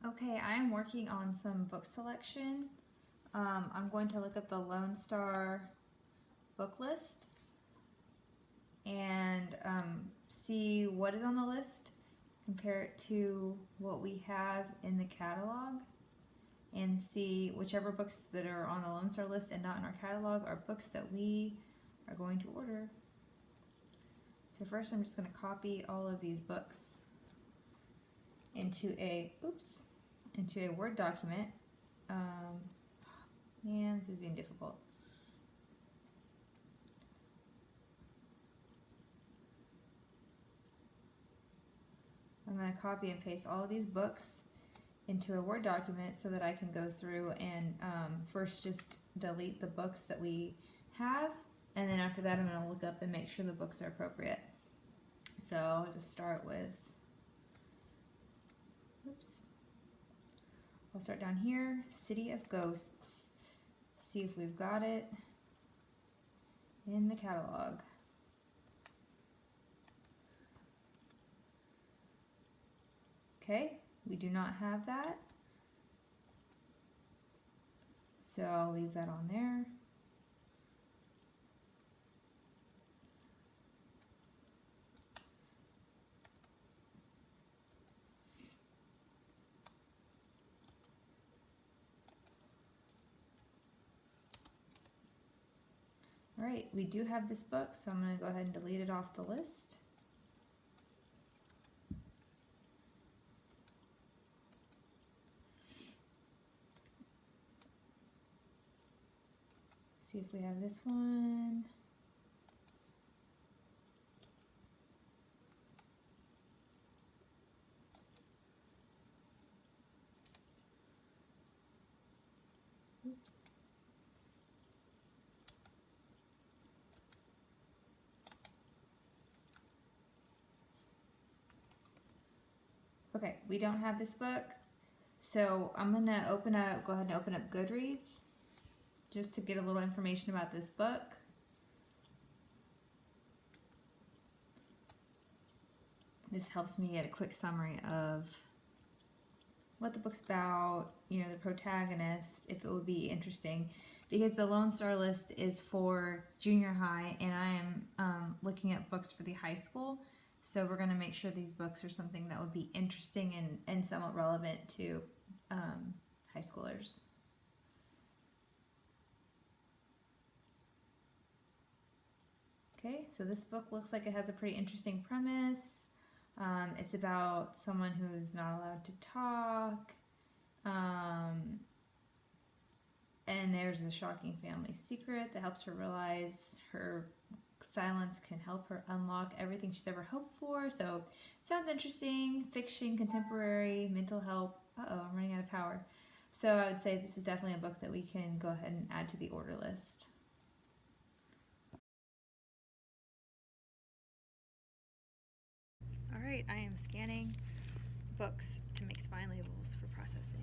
Okay, I am working on some book selection. I'm going to look up the Lone Star book list and see what is on the list, compare it to what we have in the catalog, and see whichever books that are on the Lone Star list and not in our catalog are books that we are going to order. So first I'm just going to copy all of these books into a Word document. Man, this is being difficult. I'm going to copy and paste all of these books into a Word document so that I can go through and first just delete the books that we have, and then after that I'm going to look up and make sure the books are appropriate. So I'll just start with, I'll start down here, City of Ghosts. See if we've got it in the catalog. Okay, we do not have that, so I'll leave that on there. Alright, we do have this book, so I'm going to go ahead and delete it off the list. See if we have this one. Oops. Okay, we don't have this book, so I'm going to go ahead and open up Goodreads just to get a little information about this book. This helps me get a quick summary of what the book's about, you know, the protagonist, if it would be interesting, because the Lone Star list is for junior high and I am looking at books for the high school, so we're going to make sure these books are something that would be interesting and somewhat relevant to high schoolers. Okay, so this book looks like it has a pretty interesting premise. It's about someone who's not allowed to talk, and there's a shocking family secret that helps her realize her silence can help her unlock everything she's ever hoped for. So it sounds interesting. Fiction, contemporary, mental health. Uh-oh, I'm running out of power. So I would say this is definitely a book that we can go ahead and add to the order list. Alright, I am scanning books to make spine labels for processing.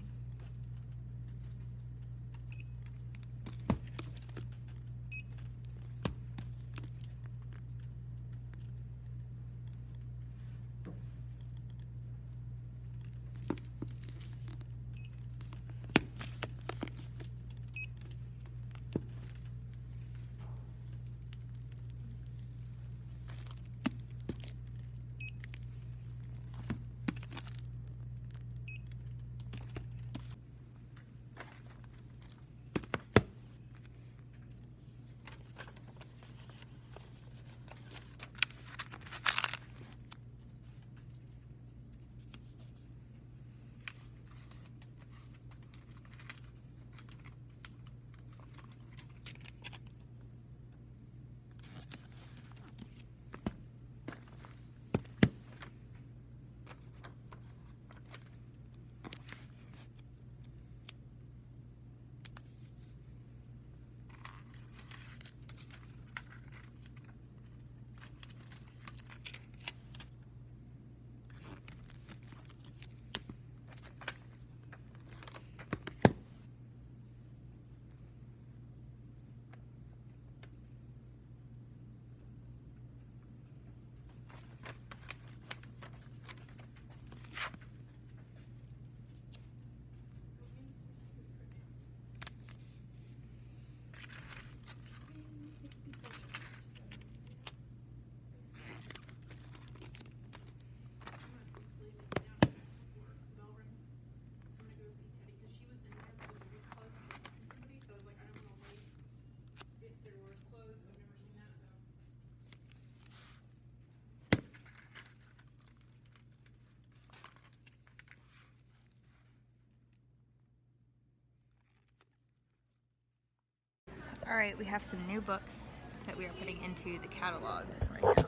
Alright, we have some new books that we are putting into the catalog right now.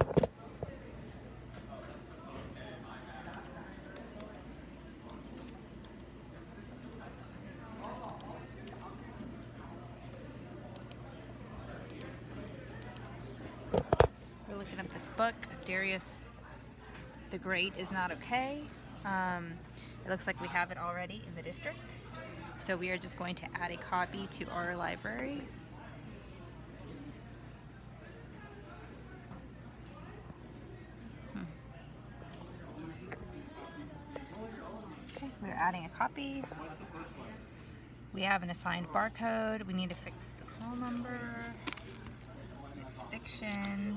We're looking up this book, Darius the Great is Not Okay. It looks like we have it already in the district, so we are just going to add a copy to our library. Okay, we're adding a copy. We have an assigned barcode. We need to fix the call number. It's fiction.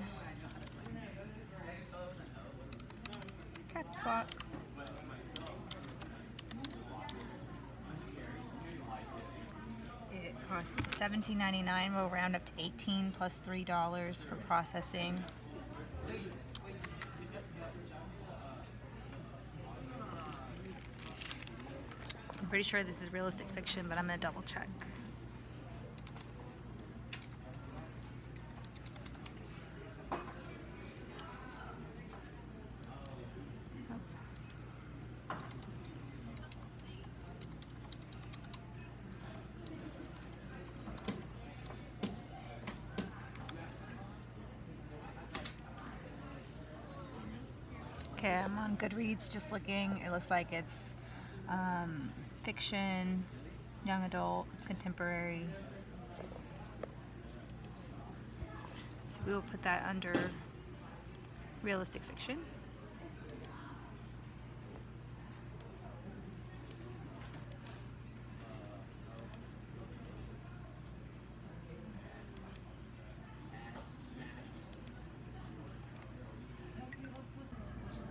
Caps lock. It costs $17.99. We'll round up to $18 plus $3 for processing. I'm pretty sure this is realistic fiction, but I'm gonna double check. Okay, I'm on Goodreads just looking. It looks like it's fiction, young adult, contemporary. So we will put that under realistic fiction.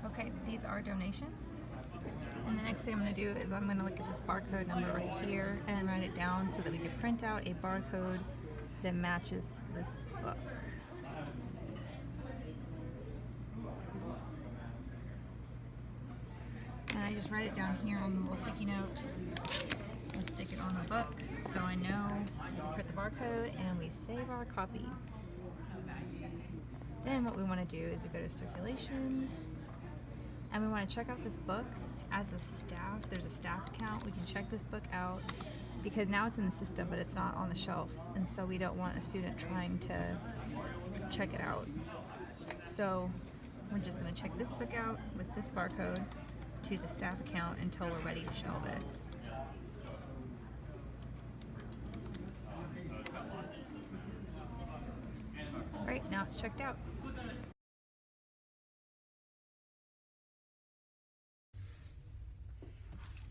Okay, these are donations. And the next thing I'm going to do is I'm going to look at this barcode number right here and write it down so that we can print out a barcode that matches this book. And I just write it down here on the little sticky note and stick it on the book so I know we print the barcode and we save our copy. Then what we want to do is we go to circulation and we want to check out this book. As a staff, there's a staff account. We can check this book out because now it's in the system, but it's not on the shelf, and so we don't want a student trying to check it out. So we're just going to check this book out with this barcode to the staff account until we're ready to shelve it. All right, now it's checked out.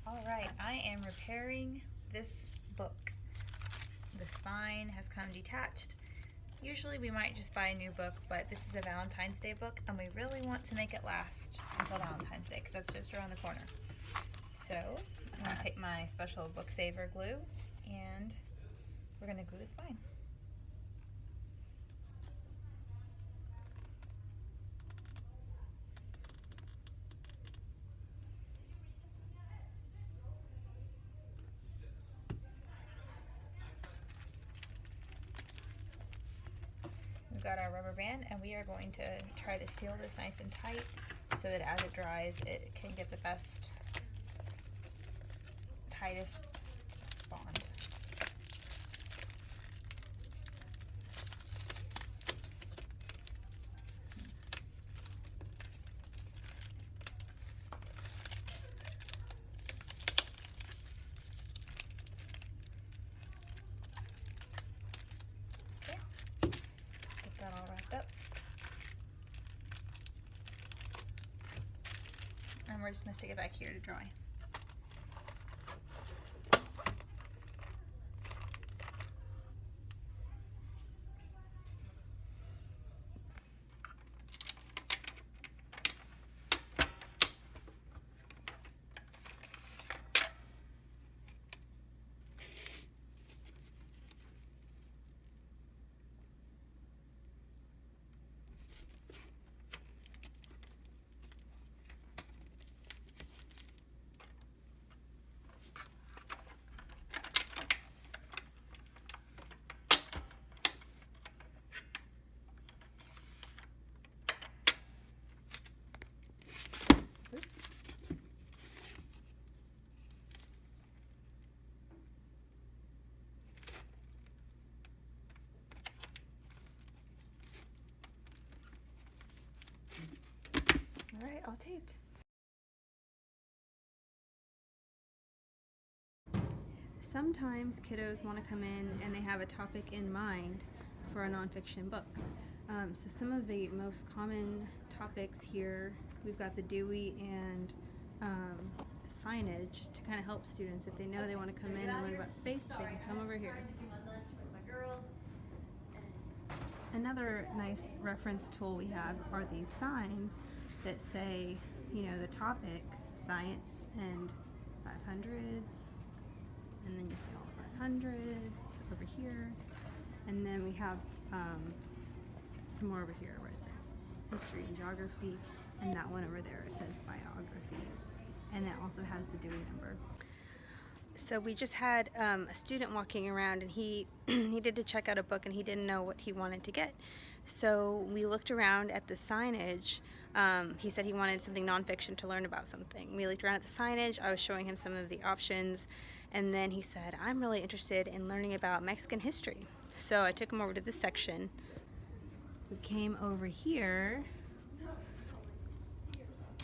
Alright, I am repairing this book. The spine has come detached. Usually we might just buy a new book, but this is a Valentine's Day book and we really want to make it last until Valentine's Day because that's just around the corner. So I'm going to take my special book saver glue and we're going to glue the spine. We've got our rubber band and we are going to try to seal this nice and tight so that as it dries it can get the best, tightest bond. All wrapped up. And we're just going to stick it back here to dry. all taped. Sometimes kiddos want to come in and they have a topic in mind for a nonfiction book. So some of the most common topics here, we've got the Dewey and signage to kind of help students. If they know they want to come in and learn about space, they can come over here. Another nice reference tool we have are these signs that say, you know, the topic, science and 500s, and then you see all the 500s over here, and then we have some more over here where it says history and geography, and that one over there says biographies, and it also has the Dewey number. So we just had a student walking around, and he needed to check out a book and he didn't know what he wanted to get. So we looked around at the signage. He said he wanted something nonfiction to learn about something. We looked around at the signage. I was showing him some of the options, and then he said, I'm really interested in learning about Mexican history. So I took him over to this section. We came over here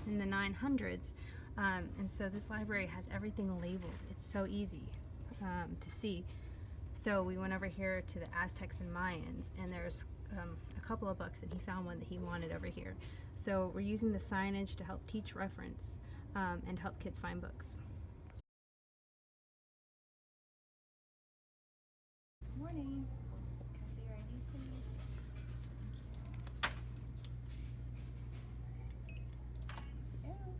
in the 900s. And so this library has everything labeled. It's so easy to see. So we went over here to the Aztecs and Mayans, and there's a couple of books, and he found one that he wanted over here. So we're using the signage to help teach reference and help kids find books. Morning. Can I see your ID, please? Thank you.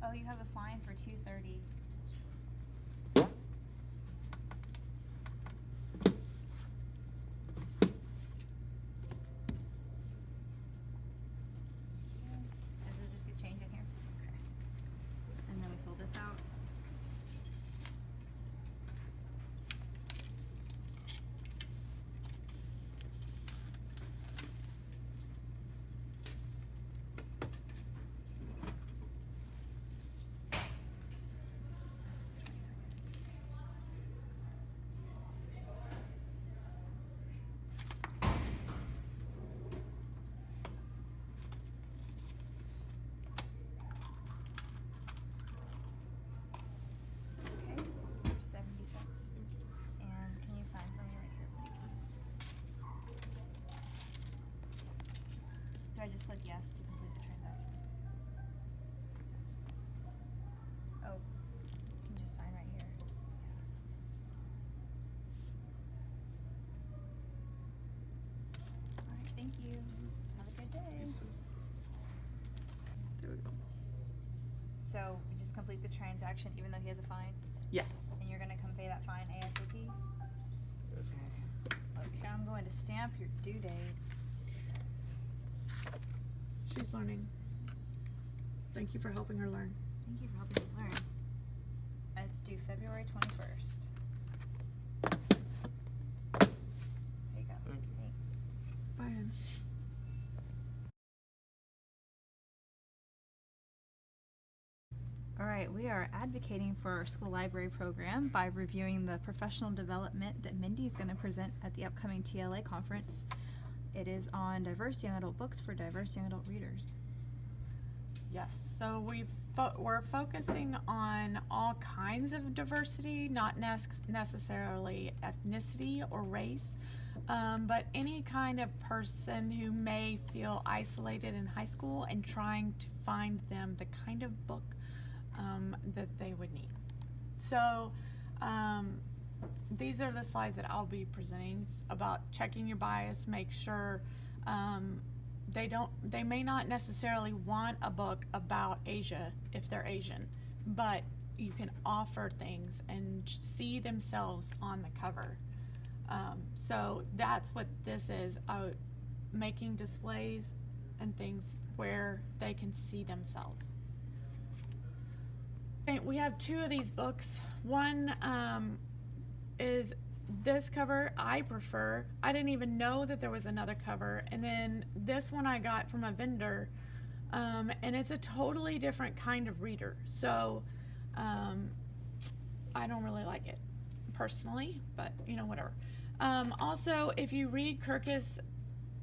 Oh, you have a fine for 230. Does it just get changed in here? Okay. And then we fill this out. Do I just click yes to complete the transaction? Oh, you can just sign right here. Yeah. Alright, thank you. Have a good day. There we go. So we just complete the transaction even though he has a fine? Yes. And you're gonna come pay that fine ASAP? Yes. Okay, I'm going to stamp your due date. She's learning. Thank you for helping her learn. Thank you for helping me learn. It's due February 21st. There you go. Thank you. Thanks. Bye, Ann. All right, we are advocating for our school library program by reviewing the professional development that Mindy is going to present at the upcoming TLA conference. It is on diverse young adult books for diverse young adult readers. Yes, so we're focusing on all kinds of diversity, not necessarily ethnicity or race, but any kind of person who may feel isolated in high school and trying to find them the kind of book that they would need. So these are the slides that I'll be presenting. It's about checking your bias, make sure they may not necessarily want a book about Asia if they're Asian, but you can offer things and see themselves on the cover. So that's what this is, making displays and things where they can see themselves. Okay, we have two of these books. One is this cover I prefer. I didn't even know that there was another cover, and then this one I got from a vendor, and it's a totally different kind of reader, so I don't really like it personally, but you know, whatever. Also, if you read Kirkus,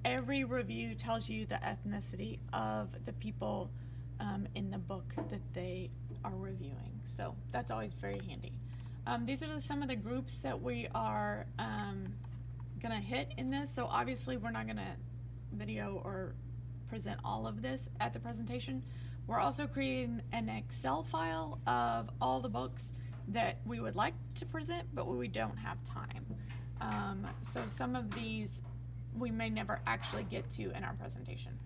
every review tells you the ethnicity of the people in the book that they are reviewing. So that's always very handy. These are some of the groups that we are gonna hit in this. So obviously we're not gonna video or present all of this at the presentation. We're also creating an Excel file of all the books that we would like to present, but we don't have time. So some of these we may never actually get to in our presentation.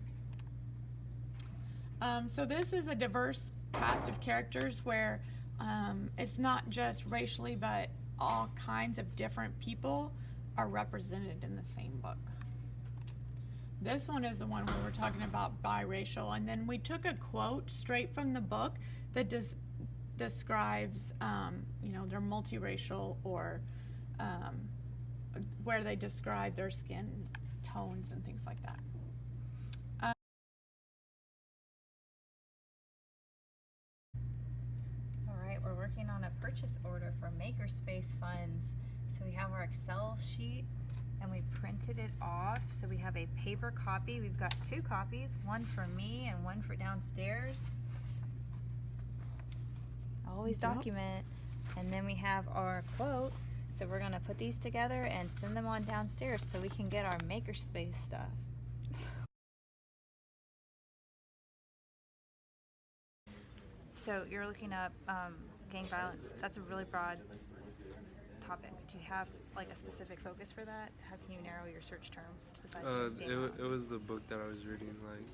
So this is a diverse cast of characters where it's not just racially, but all kinds of different people are represented in the same book. This one is the one where we're talking about biracial, and then we took a quote straight from the book that describes, you know, they're multiracial, or where they describe their skin tones and things like that. All right, we're working on a purchase order for Makerspace funds. So we have our Excel sheet and we printed it off. So we have a paper copy. We've got 2 copies, one for me and one for downstairs. Always Yep. document. And then we have our quote. So we're gonna put these together and send them on downstairs so we can get our Makerspace stuff. So you're looking up gang violence. That's a really broad topic. Do you have like a specific focus for that? How can you narrow your search terms besides just gang violence? It was the book that I was reading. Like,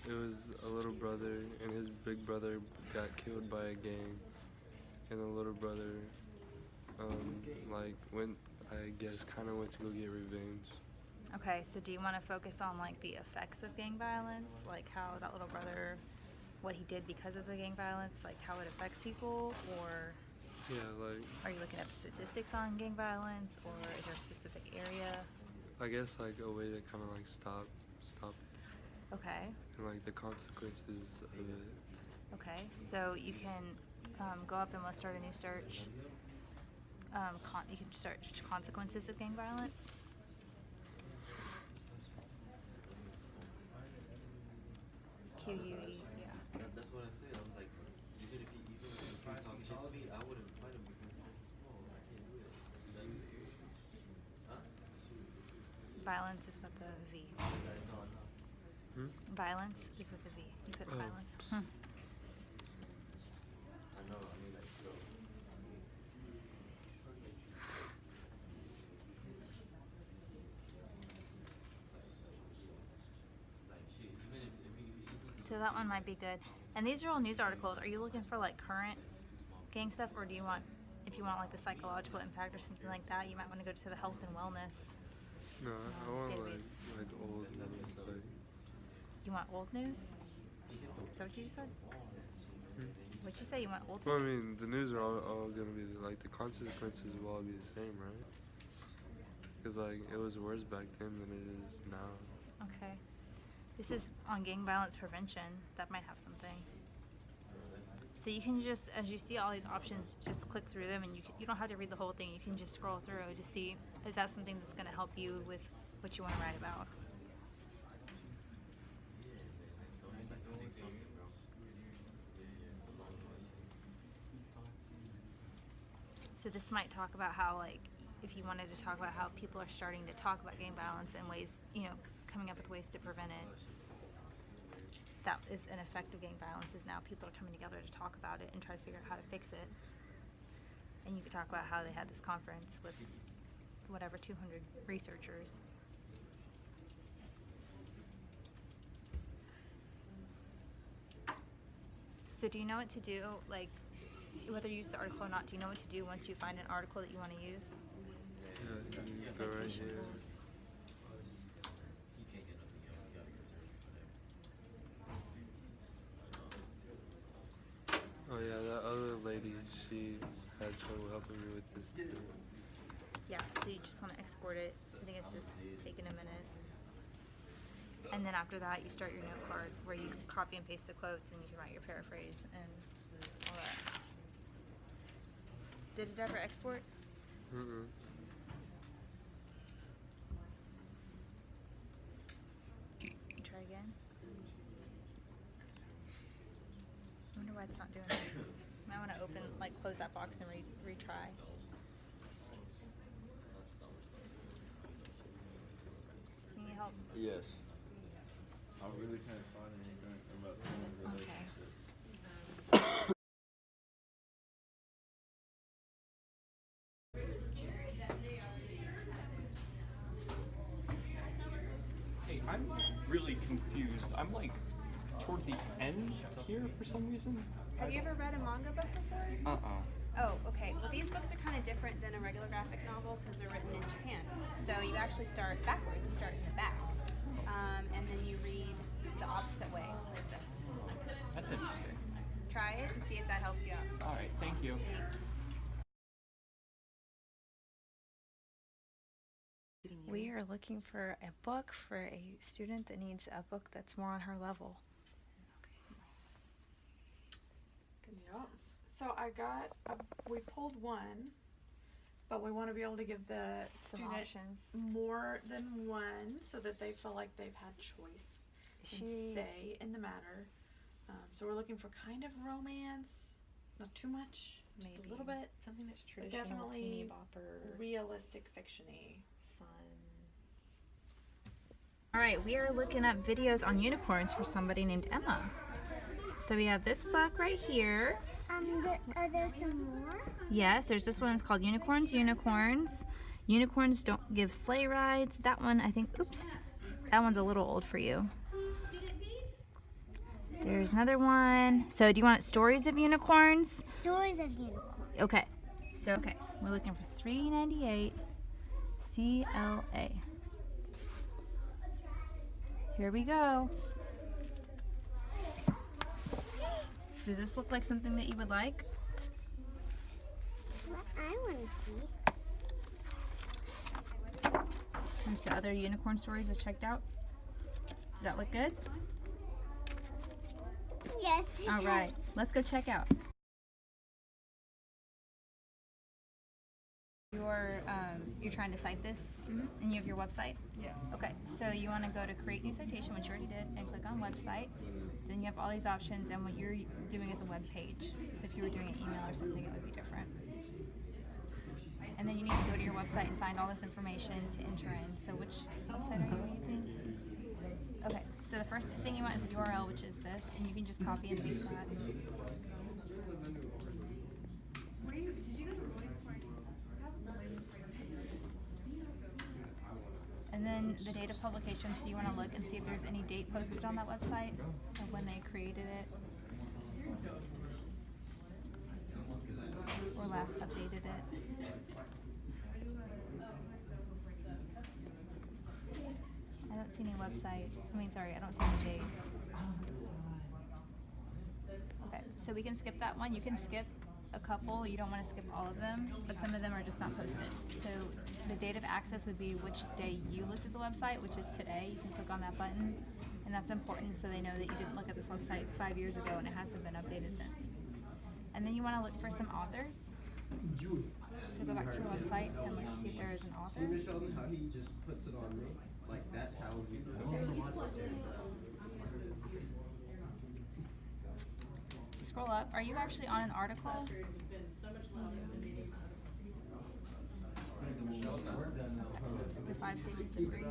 it was a little brother and his big brother got killed by a gang, and the little brother, like, went, I guess, kind of went to go get revenge. Okay, so do you want to focus on like the effects of gang violence, like how that little brother, what he did because of the gang violence, like how it affects people, or Yeah, like, are you looking up statistics on gang violence, or is there a specific area? I guess, like, a way to kind of, like, stop it, Okay, and, like, the consequences of it. okay, so you can go up and let's start a new search. You can search consequences of gang violence. QUE, yeah. That's what I said. I was like, even if you talk shit to me, I wouldn't fight him because he's small. I can't do it. That's the huh? Violence is with a V. No. Violence is with a V. You put Oh. violence. I know. I mean, like, yo. Like, shit. Even if So that one might be good. And these are all news articles. Are you looking for like current gang stuff, or do you want, if you want like the psychological impact or something like that, you might want to go to the health and wellness. No, I want, Database. like old news, like, You want old news? Is that what you just said? What'd you say? You want old well, I news? mean, the news are all gonna be, like, the consequences will all be the same, right? Because, like, it was worse back then than it is now. Okay. This is on gang violence prevention. That might have something. So you can just, as you see all these options, just click through them, and you don't have to read the whole thing. You can just scroll through to see, is that something that's going to help you with what you want to write about? So this might talk about how, like, if you wanted to talk about how people are starting to talk about gang violence and ways, coming up with ways to prevent it. That is an effect of gang violence, is now people are coming together to talk about it and try to figure out how to fix it. And you could talk about how they had this conference with whatever 200 researchers. So do you know what to do, like, whether you use the article or not, do you know what to do once you find an article that you want to use? Yeah, you go right here. Citations. you can't get nothing else, you gotta get search for that. Oh yeah, that other lady, she had trouble helping me with this too. Yeah, so you just want to export it. I think it's just taking a minute. And then after that, you start your note card where you copy and paste the quotes and you can write your paraphrase and all that. Did it ever export? Mm-mm. why it's not doing it. Might want to open, like, close that box and retry. Do you need help? Yes. I really can't find anything about the Okay. Hey, I'm really confused. I'm like toward the end here for some reason. Have you ever read a manga book before? Oh, okay. Well, these books are kind of different than a regular graphic novel because they're written in Japan. So you actually start backwards. You start in the back, and then you read the opposite way like this. That's interesting. Try it and see if that helps you out. All right, thank you. Thanks. We are looking for a book for a student that needs a book that's more on her level. Yep. So we pulled one, but we want to be able to give the Some student options. more than one so that they feel like they've had choice and say in the matter. So we're looking for kind of romance, not too much, just a little bit, Something that's but traditional, definitely teeny bopper, realistic fiction-y. fun. All right, we are looking up videos on unicorns for somebody named Emma. So we have this book right here. Are there some more? Yes, there's this one. It's called Unicorns, Unicorns. Unicorns don't give sleigh rides. That one, I think, oops, that one's a little old for you. There's another one. So do you want stories of unicorns? Stories of unicorns. Okay, so we're looking for $3.98 CLA. Here we go. Does this look like something that you would like? What I want to see. Since the other unicorn stories was checked out. Does that look good? Yes. it All right, does. let's go check out. You're trying to cite this, and you have your website? Yeah. Okay, so you want to go to create new citation, which you already did, and click on website. Then you have all these options, and what you're doing is a web page. So if you were doing an email or something, it would be different. And then you need to go to your website and find all this information to enter in. So which website are you using? Okay, so the first thing you want is a URL, which is this, and you can just copy and paste that. And then the date of publication, so you want to look and see if there's any date posted on that website of when they created it or last updated it. I don't see any website. I don't see any date. Okay, so we can skip that one. You can skip a couple. You don't want to skip all of them, but some of them are just not posted. So the date of access would be which day you looked at the website, which is today. You can click on that button, and that's important so they know that you didn't look at this website 5 years ago and it hasn't been updated since. And then you want to look for some authors. So go back to your website and look to see if there is an author. See, Sheldon, how he just puts it on me? Like, that's how you So scroll up. Are you actually on an article? The 5 Stages of Grief.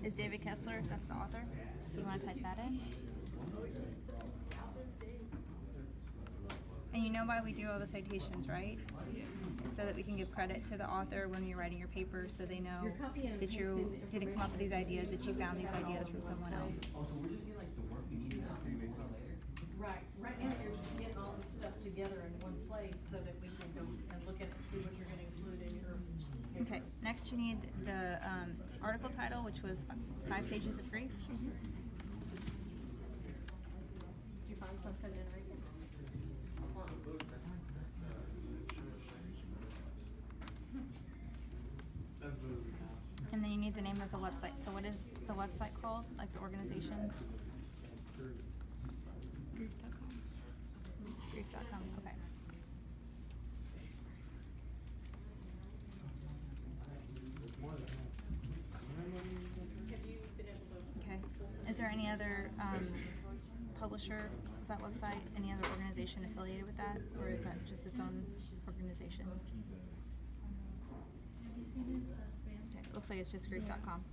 Is David Kessler, that's the author. So you want to type that in. And you know why we do all the citations, right? So that we can give credit to the author when you're writing your paper, so they know that you didn't come up with these ideas, that you found these ideas from someone else. Right now you're just getting all this stuff together in one place so that we can go and look at it and see what you're gonna include in your paper. Okay, next you need the article title, which was 5 Stages of Grief. Did you find something in there? And then you need the name of the website. So what is the website called? Like the organization? Grief.com. Grief.com, okay. Okay. Is there any other publisher with that website? Any other organization affiliated with that, or is that just its own organization? Okay, looks like it's just group.com.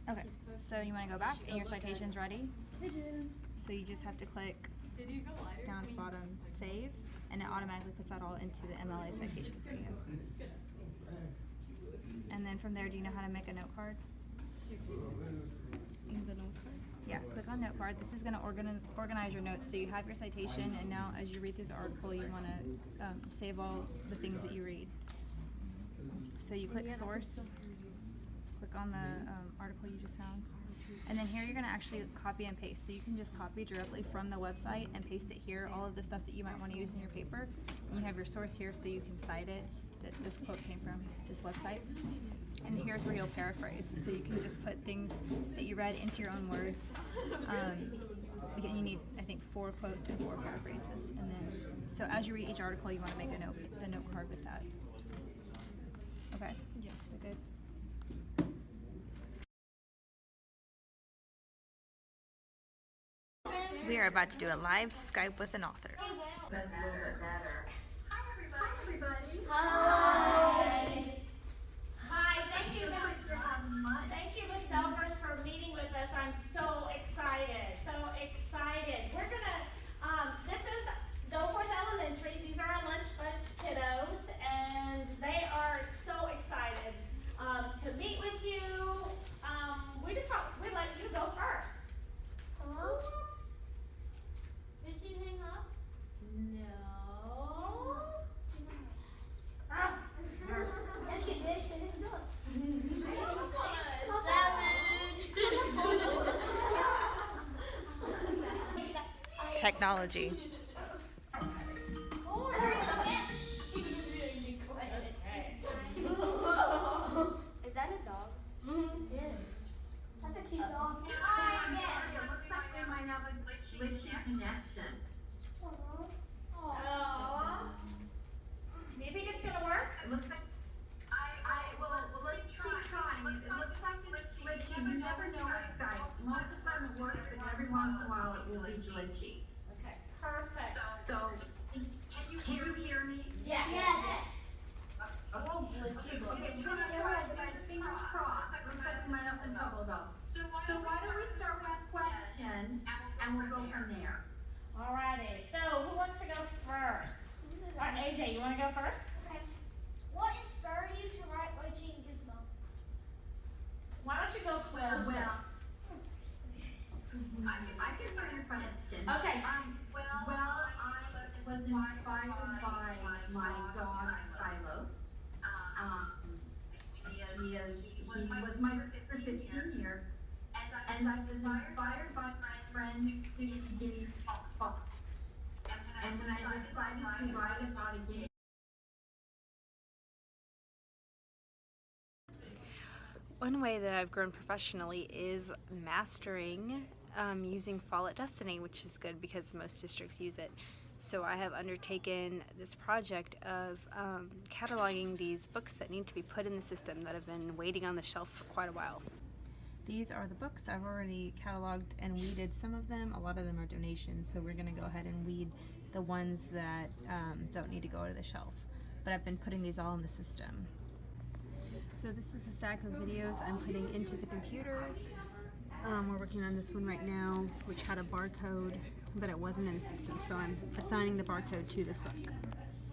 Okay, so you want to go back and your citation's ready. So you just have to click down at the bottom, save, and it automatically puts that all into the MLA citation for you. And then from there, do you know how to make a note card? In the note card? Yeah, click on note card. This is going to organize your notes. So you have your citation, and now as you read through the article, you want to save all the things that you read. So you click source, click on the article you just found, and then here you're going to actually copy and paste. So you can just copy directly from the website and paste it here, all of the stuff that you might want to use in your paper. And you have your source here so you can cite it, that this quote came from this website. And here's where you'll paraphrase. So you can just put things that you read into your own words. Again, you need, I think, 4 quotes and 4 paraphrases. And then, so as you read each article, you want to make a note card with that. Okay? Yeah. Good. We are about to do a live Skype with an author. Hi, everybody. Hi. Hi, thank you, Ms. Selfers, for meeting with us. I'm so excited, We're gonna, this is Goforth Elementary. These are our lunch bunch kiddos, and they are so excited to meet with you. We just thought we'd let you go first. Oops. Did she hang up? No. Yes, she did. She hanged up. Technology. Is that a dog? Yes. That's a cute dog. It looks like we might have a glitchy connection. Aww. Do you think it's gonna work? It looks like well, let's keep trying. It looks like it's glitchy. You never know with Skype. Most of the time it works, but every once in a while it will be glitchy. Okay, perfect. So, can you hear me? Yes. Okay, try, guys, fingers crossed. Looks like we might have some trouble though. So why don't we start with a question and we'll go from there. Alrighty, so who wants to go first? Alright, AJ, you wanna go first? Okay. What inspired you to write Witchy and Gizmo? Why don't you go closer? Well, I can hear your question. Okay. Well, I was inspired by my dog, Shiloh. He was my for 15 years, and I was inspired by my friend Susie Guinea Fox. And when I decided to write about a game. One way that I've grown professionally is mastering using Follett Destiny, which is good because most districts use it. So I have undertaken this project of cataloging these books that need to be put in the system that have been waiting on the shelf for quite a while. These are the books. I've already cataloged and weeded some of them. A lot of them are donations, so we're going to go ahead and weed the ones that don't need to go to the shelf. But I've been putting these all in the system. So this is the stack of videos I'm putting into the computer. We're working on this one right now, which had a barcode, but it wasn't in the system. So I'm assigning the barcode to this book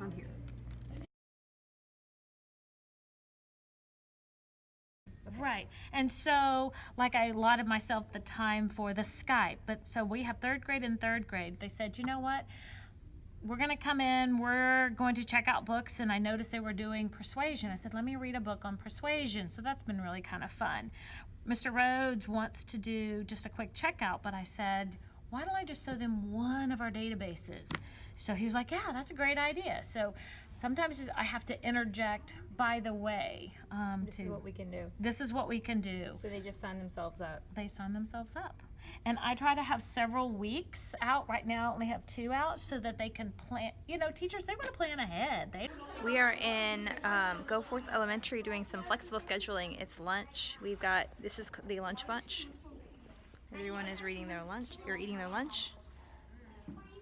on here. Right, and so like I allotted myself the time for the Skype, but so we have 3rd grade and 3rd grade. They said, you know what? We're going to come in, we're going to check out books, and I noticed they were doing persuasion. I said, let me read a book on persuasion. So that's been really kind of fun. Mr. Rhodes wants to do just a quick checkout, but I said, why don't I just show them one of our databases? So he was like, yeah, that's a great idea. So sometimes I have to interject, by the way. This is what we can do. This is what we can do. So they just sign themselves up. They sign themselves up. And I try to have several weeks out. Right now I only have 2 out so that they can plan. You know, teachers, they want to plan ahead. We are in Goforth Elementary doing some flexible scheduling. It's lunch. We've got, this is the lunch bunch. Everyone is reading their lunch, or eating their lunch.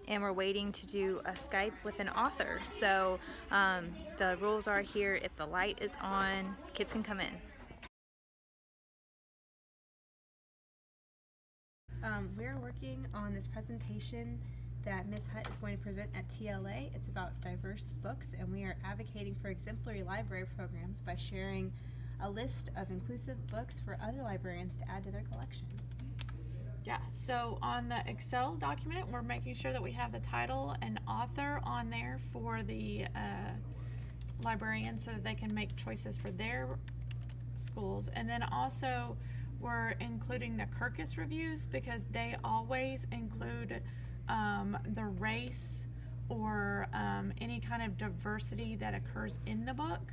and we're waiting to do a Skype with an author. So the rules are here: if the light is on, kids can come in. We're working on this presentation that Ms. Hutt is going to present at TLA. It's about diverse books, and we are advocating for exemplary library programs by sharing a list of inclusive books for other librarians to add to their collection. Yeah, so on the Excel document, we're making sure that we have the title and author on there for the librarians so that they can make choices for their schools. And then also we're including the Kirkus reviews because they always include the race or any kind of diversity that occurs in the book.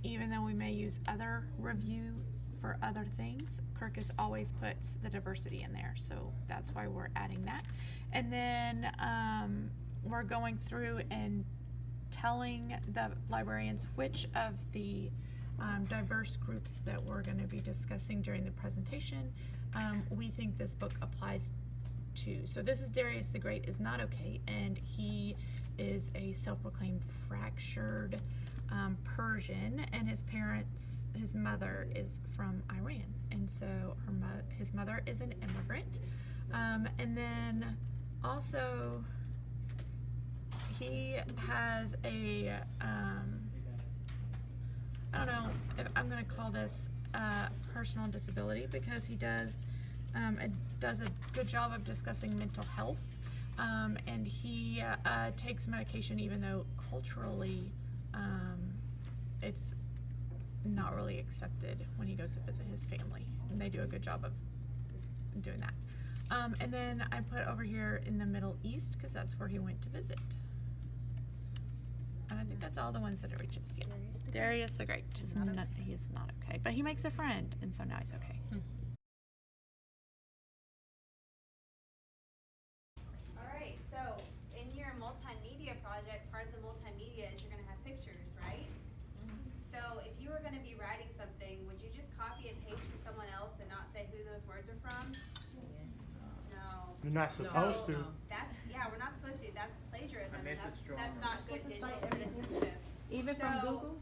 Even though we may use other review for other things, Kirkus always puts the diversity in there, so that's why we're adding that. And then we're going through and telling the librarians which of the diverse groups that we're going to be discussing during the presentation we think this book applies to. So this is Darius the Great is Not Okay, and he is a self-proclaimed fractured Persian, and his mother is from Iran, and so his mother is an immigrant. And then also he has a I don't know if I'm going to call this personal disability, because he does a good job of discussing mental health, and he takes medication even though culturally it's not really accepted when he goes to visit his family, and they do a good job of doing that. And then I put over here in the Middle East because that's where he went to visit. And I think that's all the ones that it reaches. Yeah. Darius the Great. He's not okay, but he makes a friend, and so now he's okay. All right, so in your multimedia project, part of the multimedia is you're going to have pictures, right? So if you were going to be writing something, would you just copy and paste from someone else and not say who those words are from? No. You're not supposed to. That's, yeah, we're not supposed to. That's plagiarism. And that's not good digital everything. citizenship. Even from Google?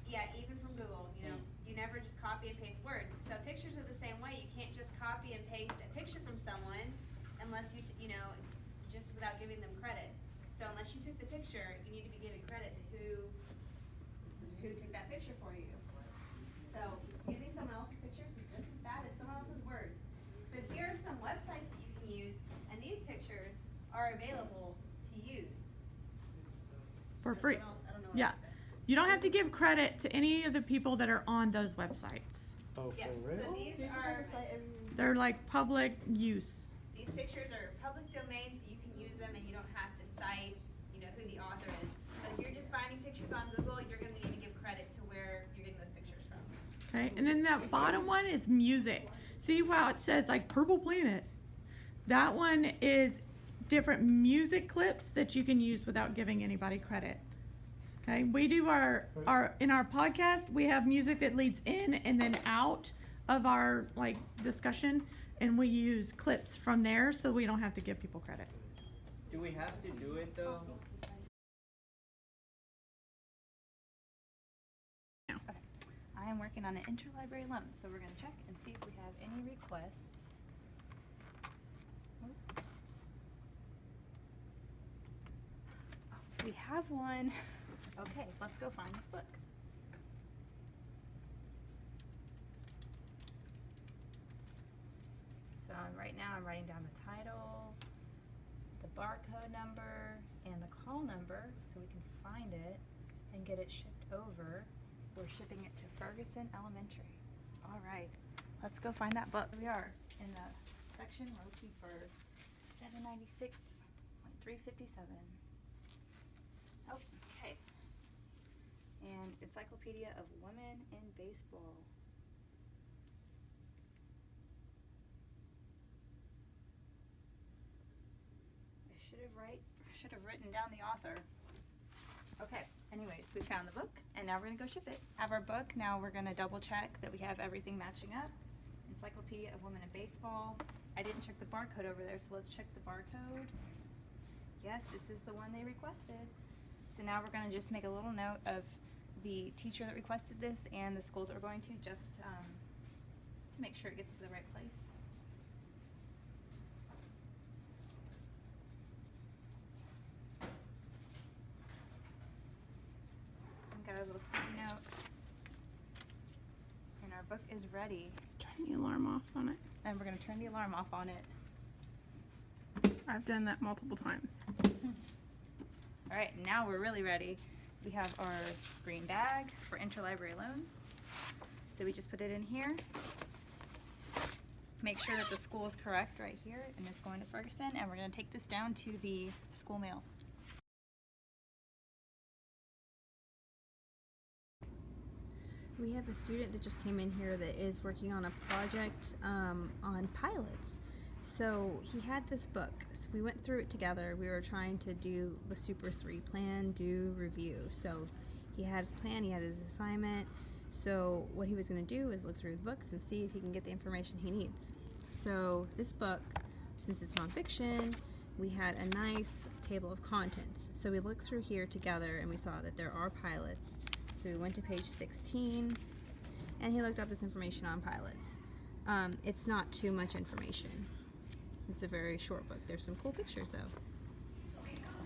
Yeah, even from Google. You know, you never just copy and paste words. So pictures are the same way. You can't just copy and paste a picture from someone unless you just without giving them credit. So unless you took the picture, you need to be giving credit to who took that picture for you. So using someone else's pictures is just as bad as someone else's words. So here are some websites that you can use, and these pictures are available to use. For free. I don't know what Yeah. else to say. You don't have to give credit to any of the people that are on those websites. Oh, Yes, for real? so these are, They're like public use. these pictures are public domain, so you can use them and you don't have to cite, who the author is. But if you're just finding pictures on Google, you're gonna need to give credit to where you're getting those pictures from. Okay, and then that bottom one is music. See how it says like Purple Planet? That one is different music clips that you can use without giving anybody credit. Okay, we do in our podcast, we have music that leads in and then out of our discussion, and we use clips from there so we don't have to give people credit. Do we have to do it though? I am working on an interlibrary loan, so we're gonna check and see if we have any requests. We have one. Okay, let's go find this book. So right now I'm writing down the title, the barcode number, and the call number so we can find it and get it shipped over. We're shipping it to Ferguson Elementary. All right, let's go find that book. Here we are in the section we're looking for 796.357. Oh, okay. And Encyclopedia of Women in Baseball. I should have written down the author. Okay, anyways, we found the book, and now we're gonna go ship it. Have our book, now we're gonna double check that we have everything matching up. Encyclopedia of Women in Baseball. I didn't check the barcode over there, so let's check the barcode. guess this is the one they requested. So now we're gonna just make a little note of the teacher that requested this and the school that we're going to, just to make sure it gets to the right place. We've got our little sticky note. And our book is ready. Turn the alarm off on it. And we're gonna turn the alarm off on it. I've done that multiple times. All right, now we're really ready. We have our green bag for interlibrary loans. So we just put it in here. Make sure that the school is correct right here, and it's going to Ferguson, and we're gonna take this down to the school mail. We have a student that just came in here that is working on a project on pilots. So he had this book, so we went through it together. We were trying to do the Super 3 plan, do review. So he had his plan, he had his assignment. So what he was gonna do is look through the books and see if he can get the information he needs. So this book, since it's nonfiction, we had a nice table of contents. So we looked through here together and we saw that there are pilots. So we went to page 16 and he looked up this information on pilots. It's not too much information. It's a very short book. There's some cool pictures though.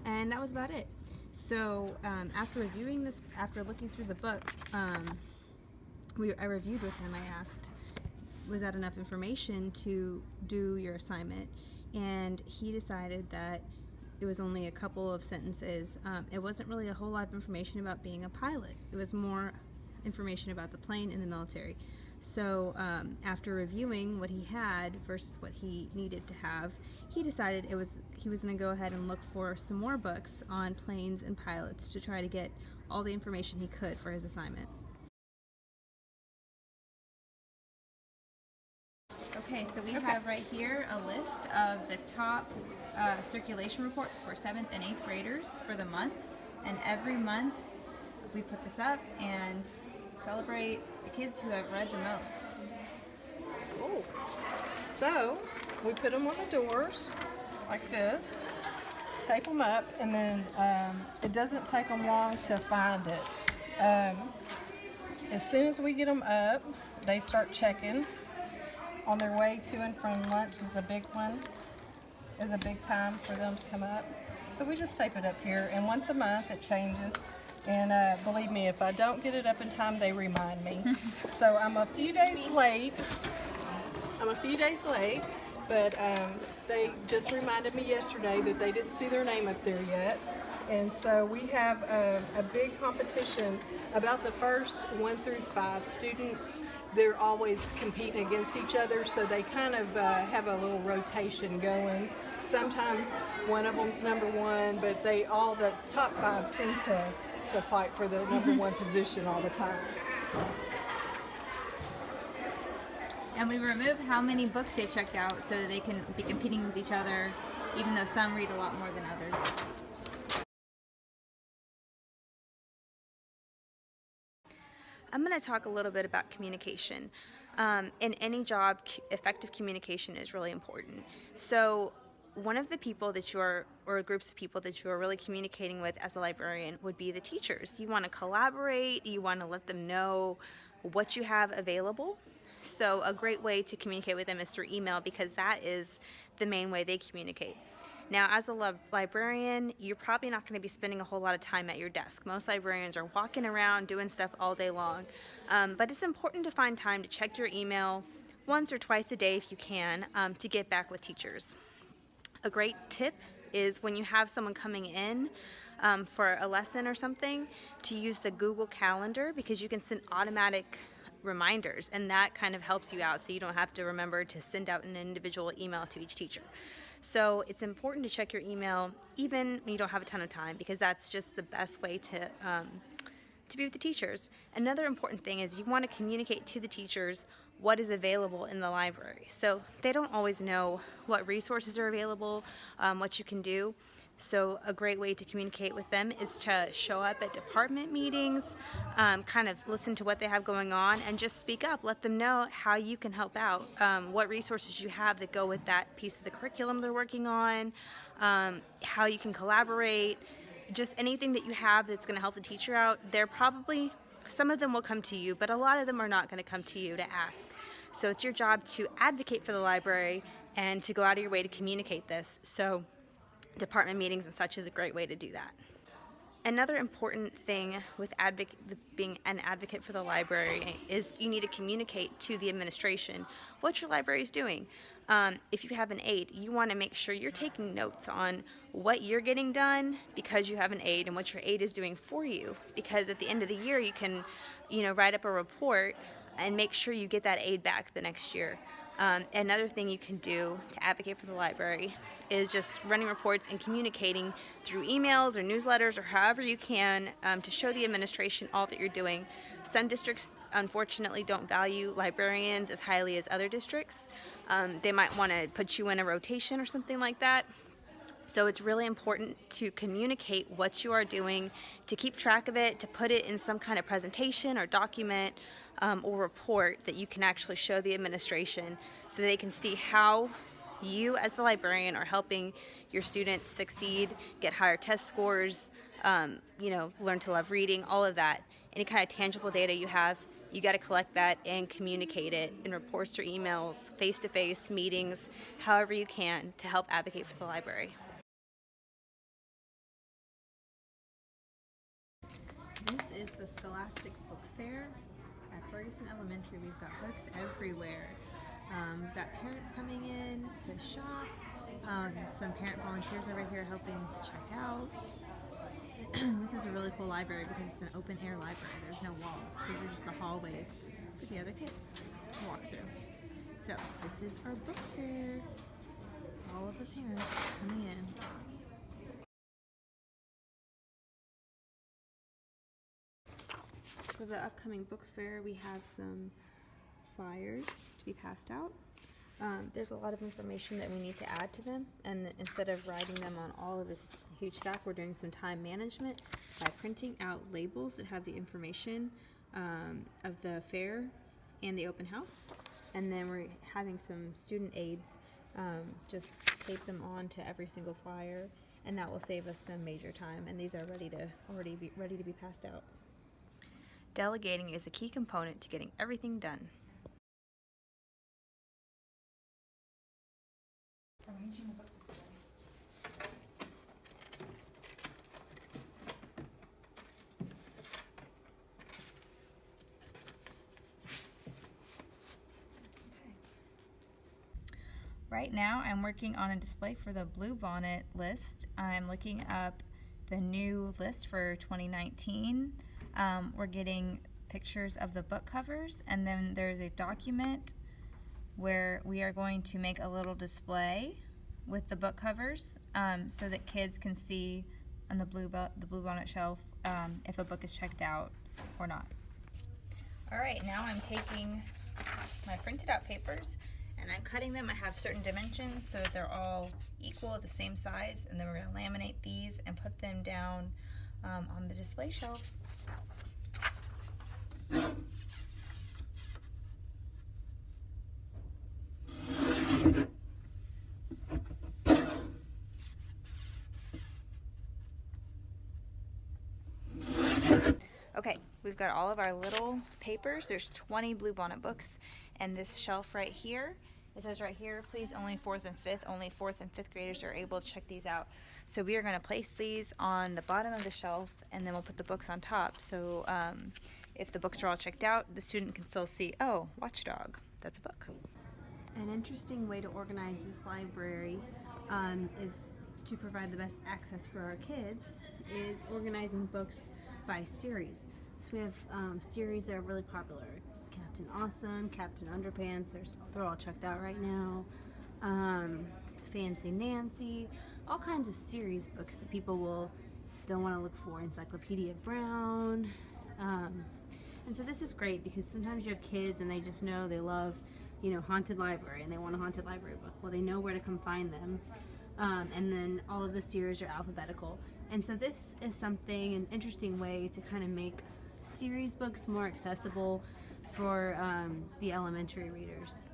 And that was about it. So after reviewing this, after looking through the book, I reviewed with him. I asked, was that enough information to do your assignment? And he decided that it was only a couple of sentences. It wasn't really a whole lot of information about being a pilot. It was more information about the plane and the military. So after reviewing what he had versus what he needed to have, he decided he was going to go ahead and look for some more books on planes and pilots to try to get all the information he could for his assignment. Okay, so we have right here a list of the top circulation reports for 7th and 8th graders for the month. And every month we put this up and celebrate the kids who have read the most. Cool. So we put them on the doors like this, tape them up, and then it doesn't take them long to find it. As soon as we get them up, they start checking. On their way to and from lunch is a big one, is a big time for them to come up. So we just tape it up here, and once a month it changes. And believe me, if I don't get it up in time, they remind me. So I'm a few days late. But they just reminded me yesterday that they didn't see their name up there yet. And so we have a big competition about the first 1 through 5 students. They're always competing against each other, so they kind of have a little rotation going. Sometimes one of them's number 1, but the top 5 tend to fight for the number 1 position all the time. And we remove how many books they've checked out so that they can be competing with each other, even though some read a lot more than others. I'm going to talk a little bit about communication. In any job, effective communication is really important. So one of the people that or groups of people that you are really communicating with as a librarian would be the teachers. You want to collaborate, you want to let them know what you have available. So a great way to communicate with them is through email, because that is the main way they communicate. Now, as a librarian, you're probably not going to be spending a whole lot of time at your desk. Most librarians are walking around doing stuff all day long. But it's important to find time to check your email once or twice a day if you can, to get back with teachers. A great tip is when you have someone coming in for a lesson or something, to use the Google Calendar, because you can send automatic reminders, and that kind of helps you out, so you don't have to remember to send out an individual email to each teacher. So it's important to check your email even when you don't have a ton of time, because that's just the best way to be with the teachers. Another important thing is you want to communicate to the teachers what is available in the library. So they don't always know what resources are available, what you can do. So a great way to communicate with them is to show up at department meetings, kind of listen to what they have going on, and just speak up. Let them know how you can help out, what resources you have that go with that piece of the curriculum they're working on, how you can collaborate, just anything that you have that's going to help the teacher out. They're probably, some of them will come to you, but a lot of them are not going to come to you to ask. So it's your job to advocate for the library and to go out of your way to communicate this. So department meetings and such is a great way to do that. Another important thing with being an advocate for the library is you need to communicate to the administration what your library is doing. If you have an aide, you want to make sure you're taking notes on what you're getting done because you have an aide and what your aide is doing for you. Because at the end of the year, you can, write up a report and make sure you get that aide back the next year. Another thing you can do to advocate for the library is just running reports and communicating through emails or newsletters or however you can to show the administration all that you're doing. Some districts, unfortunately, don't value librarians as highly as other districts. They might want to put you in a rotation or something like that. So it's really important to communicate what you are doing, to keep track of it, to put it in some kind of presentation or document or report that you can actually show the administration so they can see how you as the librarian are helping your students succeed, get higher test scores, learn to love reading, all of that. Any kind of tangible data you have, you got to collect that and communicate it in reports or emails, face-to-face meetings, however you can to help advocate for the library. This is the Scholastic Book Fair at Ferguson Elementary. We've got books everywhere. We've got parents coming in to shop. Some parent volunteers over here helping to check out. This is a really cool library because it's an open air library. There's no walls. These are just the hallways for the other kids to walk through. So this is our book fair. All of the parents coming in. For the upcoming book fair, we have some flyers to be passed out. There's a lot of information that we need to add to them, and instead of writing them on all of this huge stack, we're doing some time management by printing out labels that have the information of the fair and the open house, and then we're having some student aides just tape them on to every single flyer, and that will save us some major time, and these are already ready to be passed out. Delegating is a key component to getting everything done. Arranging the book display. Right now I'm working on a display for the Bluebonnet list. I'm looking up the new list for 2019. We're getting pictures of the book covers, and then there's a document where we are going to make a little display with the book covers so that kids can see on the Bluebonnet shelf if a book is checked out or not. Alright, now I'm taking my printed out papers and I'm cutting them. I have certain dimensions so that they're all equal, the same size, and then we're going to laminate these and put them down on the display shelf. Okay, we've got all of our little papers. There's 20 Bluebonnet books, and this shelf right here, it says right here, please only 4th and 5th, only 4th and 5th graders are able to check these out. So we are going to place these on the bottom of the shelf, and then we'll put the books on top. So if the books are all checked out, the student can still see, oh, Watchdog, that's a book. An interesting way to organize this library is to provide the best access for our kids, is organizing books by series. So we have series that are really popular. Captain Awesome, Captain Underpants, they're all checked out right now. Fancy Nancy, all kinds of series books that they'll want to look for. Encyclopedia Brown. And so this is great because sometimes you have kids and they just know they love, you know, haunted library and they want a haunted library book. Well, they know where to come find them. And then all of the series are alphabetical. And so this is something, an interesting way to kind of make series books more accessible for the elementary readers.